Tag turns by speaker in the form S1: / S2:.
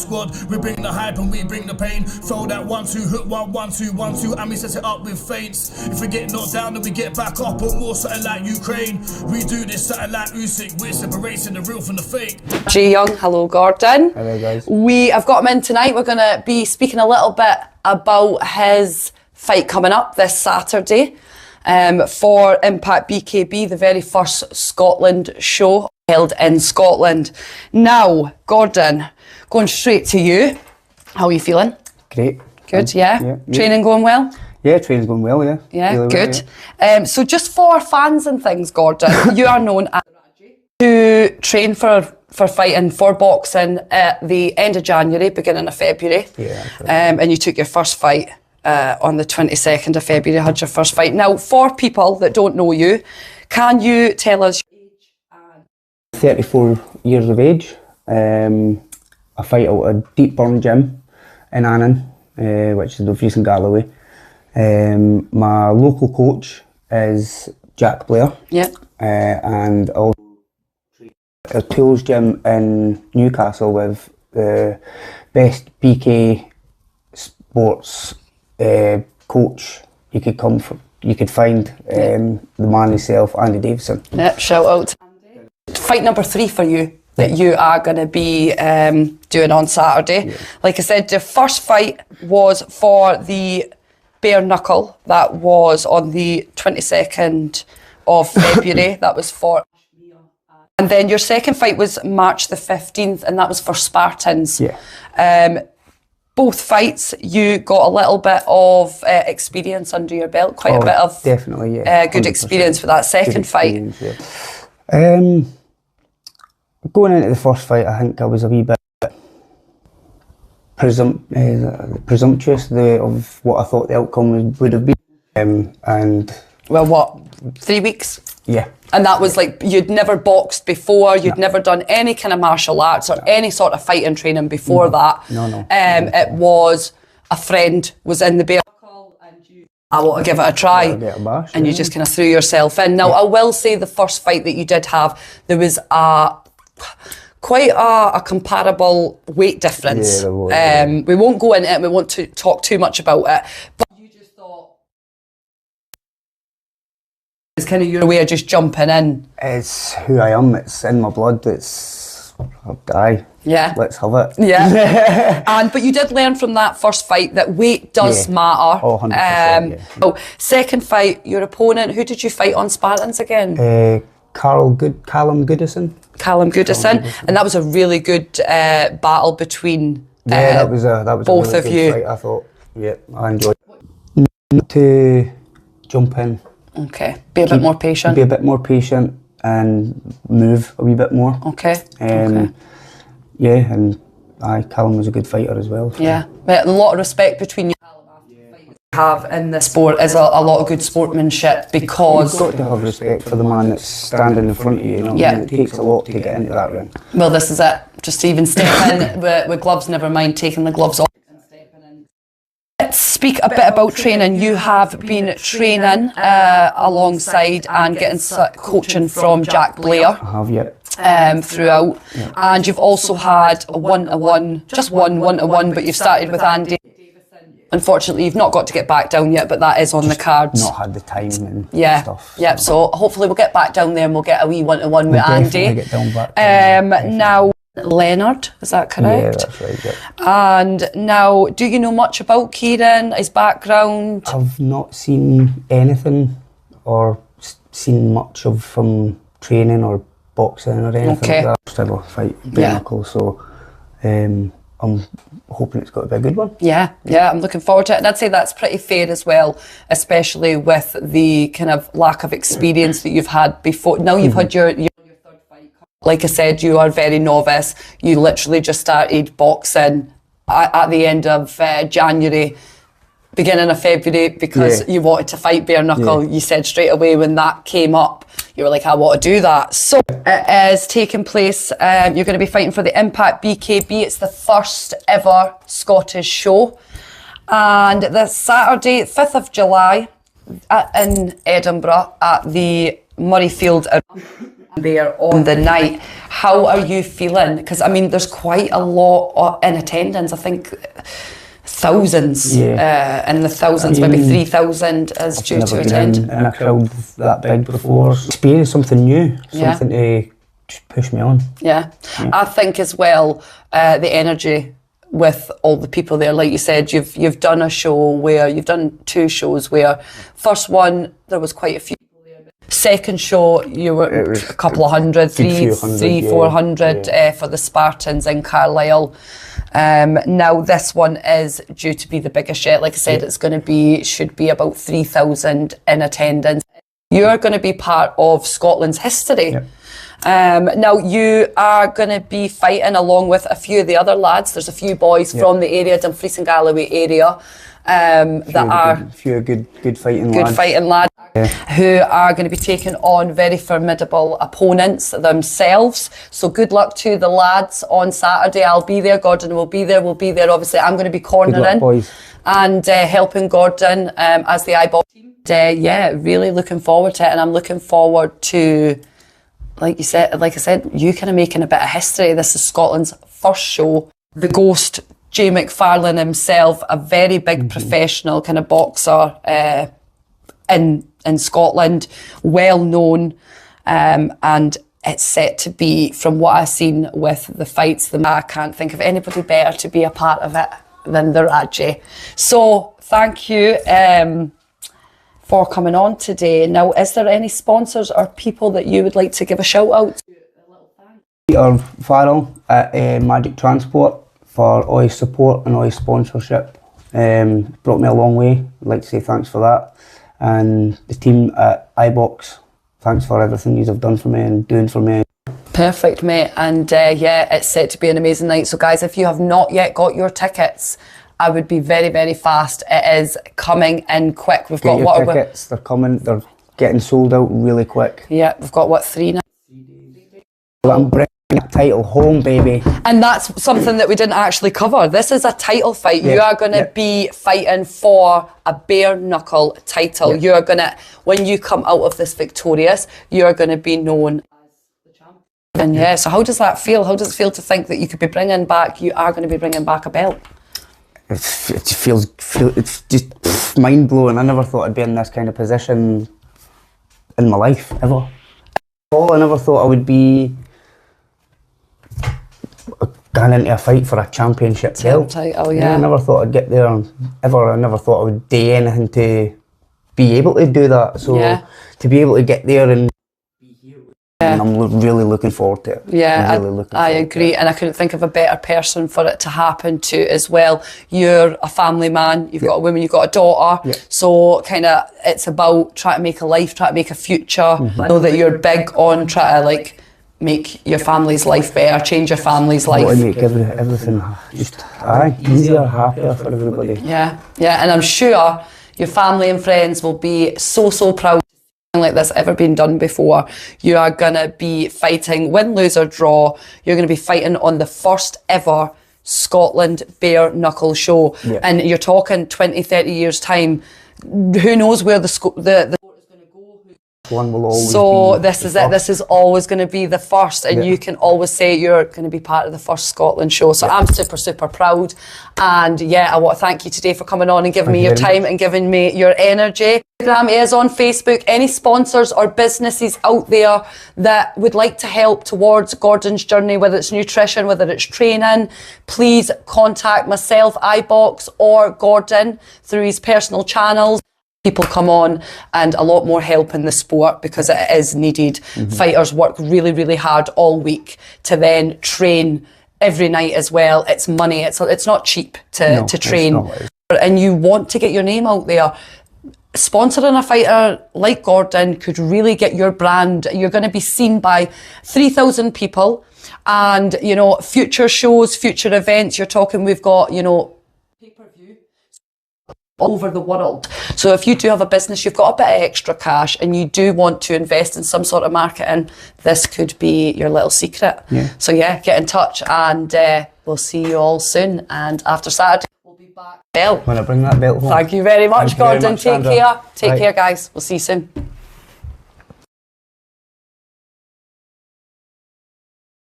S1: squad. We bring the hype and we bring the pain. Throw that 1-2, hook 1-1-2-1-2, and we set it up with feints. If we get knocked down, then we get back up, or more something like Ukraine. We do this something like Usyk. We're separating the real from the fake.
S2: Radgie Young, hello Gordon.
S3: Hello guys.
S2: I've got him in tonight. We're going to be speaking a little bit about his fight coming up this Saturday for Impact BKB, the very first Scotland show held in Scotland. Now, Gordon, going straight to you. How are you feeling?
S3: Great.
S2: Good, yeah? Training going well?
S3: Yeah, training's going well, yeah.
S2: Yeah,
S3: really
S2: good.
S3: Well, yeah.
S2: So just for fans and things, Gordon, you are known as to train for fighting, for boxing at the end of January, beginning of February.
S3: Yeah, that's right.
S2: And you took your first fight on the 22nd of February, had your first fight. Now, for people that don't know you, can you tell us your age?
S3: 34 years of age. I fight out a Deep Burn gym in Annan, which is Dumfries and Galloway. My local coach is Jack Blair.
S2: Yeah.
S3: And I'll a tools gym in Newcastle with the best BK sports coach you could find, the man himself, Andy Davison.
S2: Yep, shout out to Andy. Fight number 3 for you that you are going to be doing on Saturday. Yeah. Like I said, the first fight was for the Bare Knuckle. That was on the 22nd of February. That was for... And then your second fight was March the 15th, and that was for Spartans.
S3: Yeah.
S2: Both fights, you got a little bit of experience under your belt, quite a bit of
S3: definitely, yeah,
S2: good experience for that second fight.
S3: Yeah. Going into the first fight, I think I was a wee bit presumptuous of what I thought the outcome would have been. And
S2: well, what, 3 weeks?
S3: Yeah.
S2: And that was like, you'd never boxed before, you'd never done any kind of martial arts or any sort of fighting training before that.
S3: No.
S2: It was a friend was in the Bare Knuckle and you, I want to give it a try.
S3: Get a bash,
S2: and you just kind of threw yourself in. Now, I will say the first fight that you did have, there was quite a comparable weight difference.
S3: Yeah, there was,
S2: we won't go into it, we won't talk too much about it. But you just thought, it's kind of your way of just jumping in.
S3: It's who I am, it's in my blood, I'll die.
S2: Yeah.
S3: Let's have it.
S2: Yeah. But you did learn from that first fight that weight does matter.
S3: Oh, 100%, yeah.
S2: So, second fight, your opponent, who did you fight on Spartans again?
S3: Callum Goodison.
S2: Callum Goodison. And that was a really good battle between
S3: that was
S2: both
S3: a really
S2: of
S3: good
S2: you.
S3: Fight, I thought. Yeah, I enjoyed it. Not to jump in.
S2: Okay. Be a bit more patient.
S3: Be a bit more patient and move a wee bit more.
S2: Okay.
S3: Yeah, and Callum was a good fighter as well. So.
S2: Yeah. A lot of respect between you. Have in the sport is a lot of good sportsmanship, because
S3: you've got to have respect for the man that's standing in front of you. You know,
S2: yeah.
S3: It takes a lot to get into that ring.
S2: Well, this is it. Just to even step in with gloves, never mind taking the gloves off. Let's speak a bit about training. You have been training alongside and getting coaching from Jack Blair.
S3: I have, yeah.
S2: Throughout, yeah. And you've also had a one-to-one, just one-to-one, but you've started with Andy. Unfortunately, you've not got to get back down yet, but that is on the cards.
S3: Not had the time and stuff.
S2: Yeah, so hopefully we'll get back down there and we'll get a wee one-to-one with Andy.
S3: Get down back
S2: now, Leonard, is that correct?
S3: Yeah, that's right, yeah.
S2: And now, do you know much about Kieran, his background?
S3: I've not seen anything or seen much of him training or boxing or anything like that. Just ever fight Bare Knuckle, so I'm hoping it's got to be a good one. Yeah,
S2: I'm looking forward to it. And I'd say that's pretty fair as well, especially with the kind of lack of experience that you've had before. Now you've had your third fight. Like I said, you are very novice. You literally just started boxing at the end of January, beginning of February, because you wanted to fight Bare Knuckle. You said straight away when that came up, you were like, I want to do that. So it is taking place, you're going to be fighting for the Impact BKB. It's the first ever Scottish show. And this Saturday, 5th of July, in Edinburgh at the Murrayfield Arena. there on the night. How are you feeling? Because I mean, there's quite a lot in attendance. I think thousands, in the thousands, maybe 3,000 is due to attend.
S3: In a crowd that big before. Experience something new, something to just push me on.
S2: Yeah. I think as well, the energy with all the people there, like you said, you've done a show where you've done 2 shows where first one there was quite a few people there. Second show you were a couple of hundred, 400 for the Spartans in Carlisle. Now this one is due to be the biggest yet. Like I said, it's going to should be about 3,000 in attendance. You're going to be part of Scotland's history. Now you are going to be fighting along with a few of the other lads. There's a few boys from the area, Dumfries and Galloway area, a few good fighting lads who are going to be taking on very formidable opponents themselves. So good luck to the lads on Saturday. I'll be there. Gordon will be there. We'll be there. Obviously, I'm going to be cornering and helping Gordon as the iBox team. Yeah, really looking forward to it, and I'm looking forward to. Like I said, you kind of making a bit of history. This is Scotland's first show. The Ghost, Jay Macfarlane himself, a very big professional kind of boxer in Scotland, well known, and it's set to be, from what I've seen with the fights, I can't think of anybody better to be a part of it than the Radgie. So thank you for coming on today. Now, is there any sponsors or people that you would like to give a shout out to?
S3: Peter Farrell at Magic Transport for all his support and all his sponsorship. Brought me a long way. I'd like to say thanks for that. And the team at iBox, thanks for everything you have done for me and doing for me.
S2: Perfect, mate. And yeah, it's set to be an amazing night. So guys, if you have not yet got your tickets, I would be very, very fast. It is coming in quick. We've got what
S3: tickets, they're coming, they're getting sold out really quick.
S2: Yeah, we've got what, 3 now?
S3: I'm bringing a title home, baby.
S2: And that's something that we didn't actually cover. This is a title fight. You are going to be fighting for a bare knuckle title. You're going to, when you come out of this victorious, you're going to be known as the champion. And yeah, so how does that feel? How does it feel to think that you could be bringing back, you are going to be bringing back a belt?
S3: It feels it's just mind blowing. I never thought I'd be in this kind of position in my life ever. I never thought I would be going into a fight for a championship belt.
S2: Oh yeah.
S3: I never thought I'd get there ever. I never thought I would do anything to be able to do that. So to be able to get there and and I'm really looking forward to it.
S2: Yeah, I agree, and I couldn't think of a better person for it to happen to as well. You're a family man, you've got a woman, you've got a daughter, so kind of it's about trying to make a life, trying to make a future. I know that you're big on trying to like make your family's life better, change your family's life.
S3: To make everything just easier, happier for everybody.
S2: Yeah, and I'm sure your family and friends will be so proud like this ever been done before. You are going to be fighting, win, lose or draw, you're going to be fighting on the first ever Scotland bare knuckle show. And you're talking 20-30 years time, who knows where the sport is going to go.
S3: One will always
S2: so this is it, this is always going to be the first, and you can always say you're going to be part of the first Scotland show. So I'm super proud, and I want to thank you today for coming on and giving me your time and giving me your energy. Instagram is on Facebook. Any sponsors or businesses out there that would like to help towards Gordon's journey, whether it's nutrition, whether it's training, please contact myself, iBox or Gordon through his personal channels. People come on and a lot more help in the sport because it is needed. Fighters work really hard all week to then train every night as well. It's money, it's not cheap to train. And you want to get your name out there. Sponsoring a fighter like Gordon could really get your brand. You're going to be seen by 3,000 people, and you know, future shows, future events. You're talking, we've got, you know, pay-per-view all over the world. So if you do have a business, you've got a bit of extra cash and you do want to invest in some sort of marketing, this could be your little secret. So get in touch, and we'll see you all soon. And after Saturday, we'll be back.
S3: When I bring that belt home.
S2: Thank you very much, Gordon. Take care. Take
S3: Bye.
S2: care, guys. We'll see you soon.